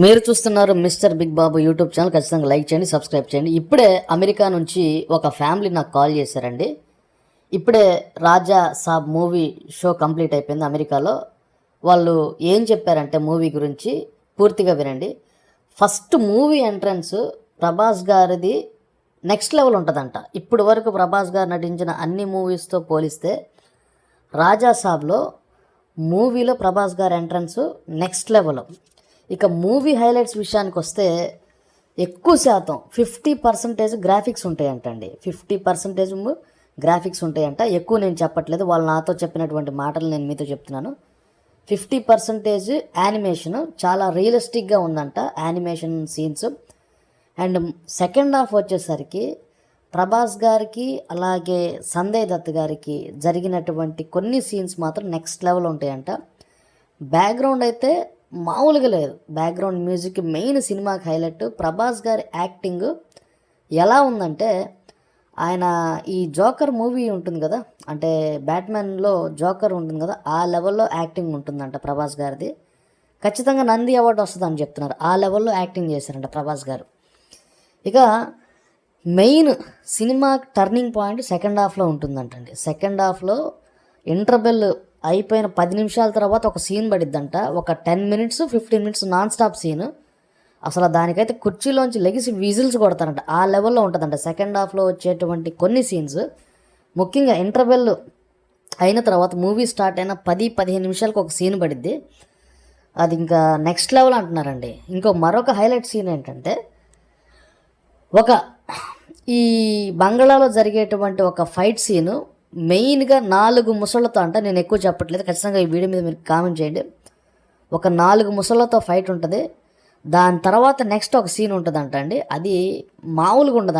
మీరు చూస్తున్నారు mister big బాబు YouTube channel. ఖచ్చితంగా లైక్ చేయండి, సబ్స్క్రైబ్ చేయండి. ఇప్పుడే అమెరికా నుంచి ఒక ఫ్యామిలీ నాకు కాల్ చేశారండి. ఇప్పుడే రాజా సాబ్ మూవీ షో కంప్లీట్ అయిపోయింది అమెరికాలో. వాళ్ళు ఏం చెప్పారంటే మూవీ గురించి పూర్తిగా వినండి. ఫస్ట్ మూవీ ఎంట్రన్స్ ప్రభాస్ గారిది నెక్స్ట్ లెవెల్ ఉంటుందంట. ఇప్పుడు వరకు ప్రభాస్ గారు నటించిన అన్ని మూవీస్తో పోలిస్తే రాజా సాబ్లో మూవీలో ప్రభాస్ గారి ఎంట్రన్స్ నెక్స్ట్ లెవెల్. ఇక మూవీ హైలైట్స్ విషయానికి వస్తే ఎక్కువ శాతం 50% గ్రాఫిక్స్ ఉంటాయంటండి. 50% గ్రాఫిక్స్ ఉంటాయంట. ఎక్కువ నేను చెప్పట్లేదు, వాళ్ళు నాతో చెప్పినటువంటి మాటలు నేను మీతో చెప్తున్నాను. 50% యానిమేషన్ చాలా రియలిస్టిక్గా ఉందంట animation scenes. And second half వచ్చేసరికి ప్రభాస్ గారికి అలాగే సంజయ్ దత్ గారికి జరిగినటువంటి కొన్ని సీన్స్ మాత్రం నెక్స్ట్ లెవెల్ ఉంటాయంట. బ్యాక్గ్రౌండ్ అయితే మామూలుగా లేదు. బ్యాక్గ్రౌండ్ మ్యూజిక్ మెయిన్ సినిమాకి హైలైట్. ప్రభాస్ గారి యాక్టింగ్ ఎలా ఉందంటే, ఆయన ఈ జోకర్ మూవీ ఉంటుంది కదా, అంటే బ్యాట్మెన్లో జోకర్ ఉంటుంది కదా, ఆ లెవెల్లో యాక్టింగ్ ఉంటుందంట ప్రభాస్ గారిది. ఖచ్చితంగా నంది అవార్డు వస్తుందని చెప్తున్నారు. ఆ లెవెల్లో యాక్టింగ్ చేశారంట ప్రభాస్ గారు. ఇక main cinema turning point second హాఫ్లో ఉంటుందంటండి. సెకండ్ హాఫ్లో ఇంటర్వెల్ అయిపోయిన 10 నిమిషాల తర్వాత ఒక సీన్ పడిద్దంట. ఒక 10 minutes 15 minutes non stop scene. అసలు దానికైతే కుర్చీలోంచి లెగిసి విజిల్స్ కొడతారంట. ఆ లెవెల్లో ఉంటుందంట సెకండ్ హాఫ్లో వచ్చేటువంటి కొన్ని సీన్స్. ముఖ్యంగా ఇంటర్వెల్ అయిన తర్వాత మూవీ స్టార్ట్ అయిన 10-15 నిమిషాలకు ఒక సీన్ పడిద్ది. అది ఇంకా నెక్స్ట్ లెవెల్ అంటున్నారండి. మరొక హైలైట్ సీన్ ఏంటంటే, ఈ బంగాళాలో జరిగేటువంటి ఒక ఫైట్ సీను మెయిన్గా 4 ముసళ్ళతో అంట. నేను ఎక్కువ చెప్పట్లేదు, ఖచ్చితంగా ఈ వీడియో మీద మీరు కామెంట్ చేయండి. ఒక 4 ముసళ్ళతో ఫైట్ ఉంటుంది. దాని తర్వాత నెక్స్ట్ ఒక సీన్ ఉంటుందంట అండి. అది మామూలుగా ఉండదు.